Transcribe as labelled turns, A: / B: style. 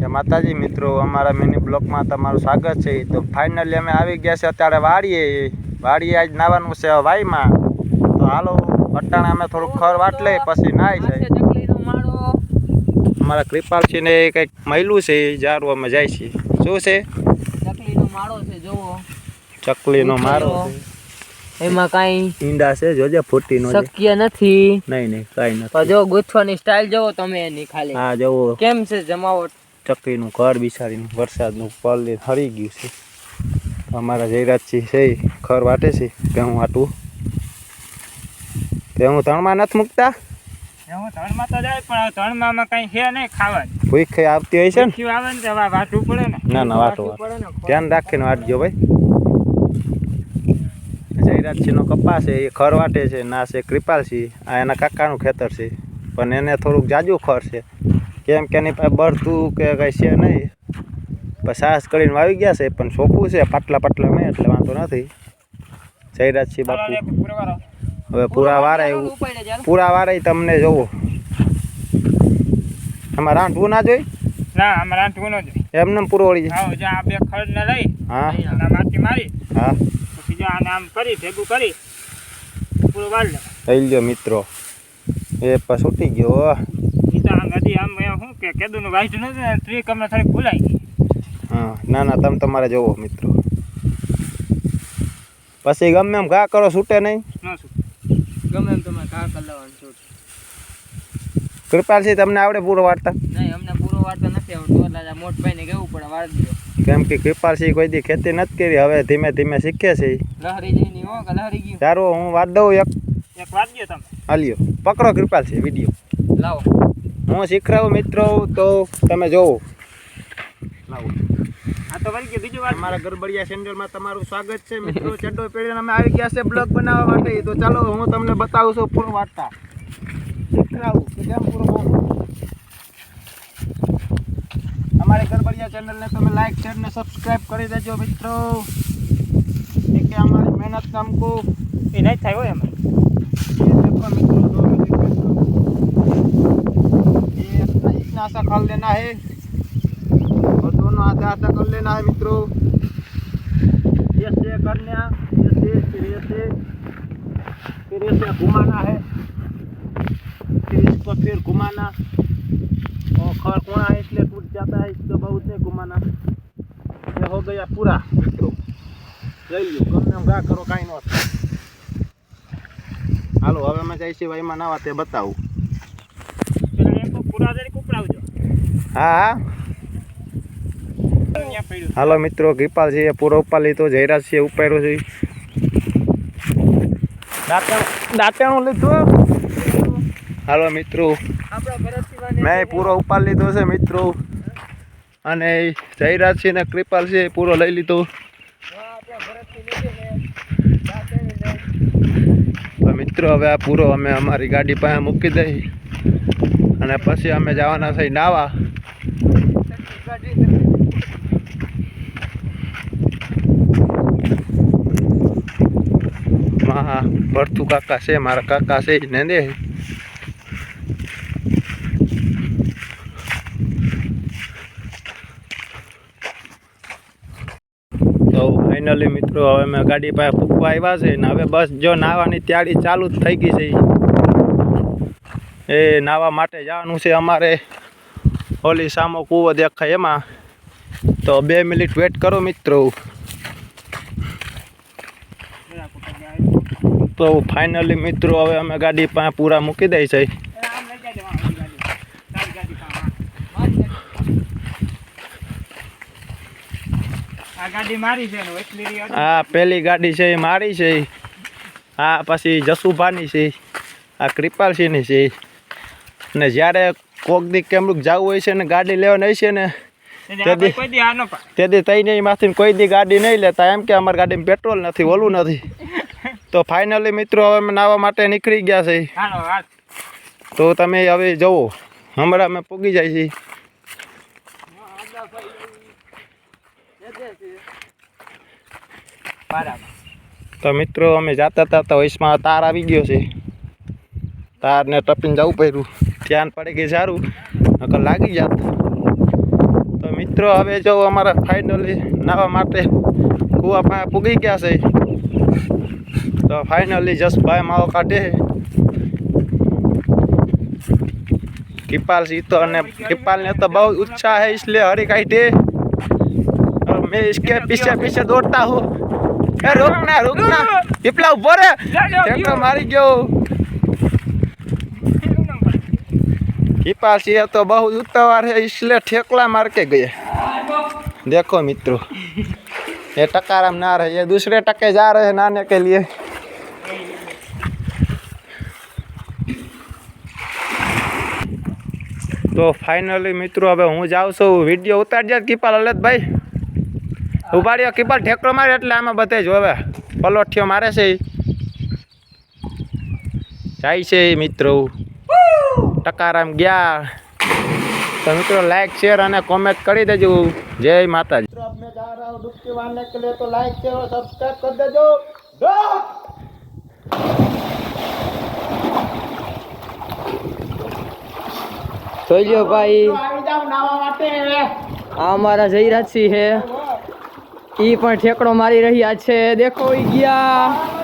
A: જય માતાજી મિત્રો, અમારા મિની બ્લોકમાં તમારું સ્વાગત છે। તો ફાઇનલી અમે આવી ગયા છે અત્યારે વાડીએ આજ નાવાનું છે વાઈમાં। તો હાલો અટાણે અમે થોડુંક ખર વાટ લઈ પછી નાઈ જાય। અમારા કૃપાલસિંહ ને કંઈક મહિલું છે જારું અમે જાય છીએ। શું છે?
B: ચકલીનો માળો છે, જોવો
A: ચકલીનો માળો છે,
B: એમાં કાઈ
A: ઈંડા છે, જોજે ફૂટી નો
B: શક્ય નથી।
A: નહીં કાઈ નથી।
B: પણ જો ગુથવાની સ્ટાઇલ જોવો તમે એની ખાલી।
A: હા જોવો
B: કેમ છે જમાવટ।
A: ચકલીનું ઘર બિચારીનું વરસાદનું પલ્લે હરી ગયું છે। અમારા જયરાજસિંહ છે ખર વાટે છે ભેહું વાટવું। ભેહું ધણમાં નથી મૂકતા?
B: હું ધણમાં તો જાય પણ ધણમાં કઈ છે નહીં ખાવાનું।
A: ભૂખ આવતી હોય છે ને,
B: આવે ને વાટવું પડે ને।
A: ના વાટો ધ્યાન રાખીને વાટજો ભાઈ। જયરાજસિંહનો કપા છે એ ખર વાટે છે, ના છે કૃપાલસિંહ, આ એના કાકાનું ખેતર છે પણ એને થોડુંક જાજુ ખર છે કેમ કે એની પાસે બળતું કે કંઈ છે નહીં। પછી સાહસ કરીને વાવી ગયા છે પણ ચોખ્ખું છે, પાટલા મેં એટલે વાંધો નથી। જયરાજસિંહ બાપુ હવે પૂરા વારે તમને જોવો। આમાં રાંધવું ના જોઈ?
B: ના આમાં રાંધવું ન જોઈ,
A: એમને પૂરો વળી જાય।
B: હા, આ બે ખડ ને લઈ
A: હા
B: માટી મારી,
A: હા
B: પછી જો આને આમ કરી ભેગું કરી પૂરો વાળ લે।
A: લઈ લ્યો મિત્રો, એ પછી ઉઠી ગયો।
B: આમ શું કે કેદુનું વાઈટ નથી ને ટ્રીક અમને થોડીક ભૂલાઈ ગઈ।
A: હા ના તમે તમારે જોવો મિત્રો, પછી ગમે એમ ઘા કરો છૂટે નહીં।
B: ગમે એમ તમે ઘા કરી લેવાનું છૂટ।
A: કૃપાલસિંહ તમને આવડે પૂરો વાટતા?
B: નહીં અમને પૂરો વાટતા નથી આવડતું, એટલે મોટ ભાઈને કેવું પડે વાળ દીધો।
A: કેમ કે કૃપાલસિંહ કોઈ દી ખેતી નથી કરી, હવે ધીમે ધીમે શીખે છે।
B: લહરી જઈને હો કે લહરી ગયું।
A: સારું હું વાટ દઉં એક
B: વાટ દો તમે।
A: હાલ્યો પકડો કૃપાલસિંહ વિડીયો
B: લાવો
A: હું શીખરાવું મિત્રો, તો તમે જોવો। લાવો
B: આ તો વળી ગયું બીજું વાર।
A: અમારા ગરબડિયા સેન્ટરમાં તમારું સ્વાગત છે મિત્રો। ચડ્ડો પેઢીને અમે આવી ગયા છે બ્લોગ બનાવવા માટે। તો ચાલો હું તમને બતાવું છું પૂરો વાટતા, શીખરાવું કે કેમ પૂરો વાટો। અમારી ગરબડિયા ચેનલને તમે લાઈક શેર ને સબસ્ક્રાઈબ કરી દેજો મિત્રો, કે અમારી મહેનત हमको
B: એ નહીં થાય હોય એમાં।
A: इतना सा खल लेना है और दोनों आधा कर लेना है मित्रों। ऐसे करना, ऐसे फिर ऐसे घुमाना है, फिर इसको फिर घुमाना। और खर कोना है इसलिए टूट जाता है, इसको बहुत नहीं घुमाना। ये हो गया पूरा मित्रों, લઈ લો ગમે એમ ઘા કરો કાંઈ ન થાય। હાલો હવે અમે જઈશું ભાઈમાં નાવા, તે બતાવું। હા હાલો મિત્રો, કૃપાલસિંહે પૂરો ઉપાડ લીધો, જયરાજસિંહે ઉપાડ્યો છે, દાંતેણું લીધું। હાલો મિત્રો મેં પૂરો ઉપાડ લીધો છે મિત્રો, અને જયરાજસિંહ ને કૃપાલસિંહે પૂરો લઈ લીધો। તો મિત્રો હવે આ પૂરો અમે અમારી ગાડી પાસે મૂકી દઈ અને પછી અમે જવાના છે નાવા। હા ભરતું કાકા છે, મારા કાકા છે ને દે। તો ફાઇનલી મિત્રો હવે મેં ગાડી પાસે ફૂકવા આવ્યા છે ને હવે બસ જો નાવાની તૈયારી ચાલુ જ થઈ ગઈ છે। એ નાવા માટે જવાનું છે અમારે, ઓલી સામો કૂવો દેખાય એમાં। તો 2 મિનિટ વેટ કરો મિત્રો। તો ફાઇનલી મિત્રો હવે અમે ગાડી પાસે પૂરા મૂકી દઈ છે। આ પેલી ગાડી છે એ મારી છે, આ પછી જસુભાની છે, આ કૃપાલસિંહની છે। ને જ્યારે કોક દી કેમરૂક જવું હોય છે ને ગાડી લેવાની હોય છે ને તેથી તઈને માંથી કોઈ દી ગાડી નહીં લેતા, એમ કે અમારી ગાડીમાં પેટ્રોલ નથી, ઓલું નથી। તો ફાઇનલી મિત્રો હવે અમે નાવા માટે નીકળી ગયા છે। તો તમે હવે જુઓ, હમણાં અમે પૂગી જાય છીએ। તો મિત્રો અમે જતા હતા તો વૈશમાં તાર આવી ગયો છે, તારને ટપીને જવું પડ્યું, ધ્યાન પડી ગઈ સારું, નકર લાગી જાત। મિત્રો હવે જો અમારે ફાઇનલી નાવા માટે કૂવા પાસે પૂગી ગયા છે. તો ફાઇનલી જસભાઈ માવો કાઢે कृपाल सी तो ने कृपाल ने तो बहुत उत्साह है इसलिए हरी काटे और मैं इसके पीछे पीछे दौड़ता हूँ. रुकना पिपला ऊपर है मारी गयो. कृपाल सी तो बहुत उतावળ है इसलिए ठेकला मार के गए. देखो मित्रों ये टकाराम ना रहे ये दूसरे टके जा रहे हैं नाने के लिए. तो फाइनली मित्रों હવે હું જાઉં છું. વિડીયો ઉતારજે કીપાલ લલિતભાઈ ઉભા રહ્યો. કીપાલ ઠેકડો મારે એટલે આમાં બધે જ હવે પલોઠિયો મારે છે જાય છે મિત્રો. ટકારામ ગયા. तो मित्रों लाइक शेयर और कमेंट कर देजो. जय माता जी. अब मैं जा रहा हूँ डुबकी मारने के लिए तो लाइक शेयर और सब्सक्राइब कर देजो.
C: જોઈ લ્યો ભાઈ
A: આવી જાવ નાવા માટે.
C: આ અમારા જયરાજસિંહ છે ઈ પણ ઠેકડો મારી રહ્યા છે. દેખો ઈ ગયા.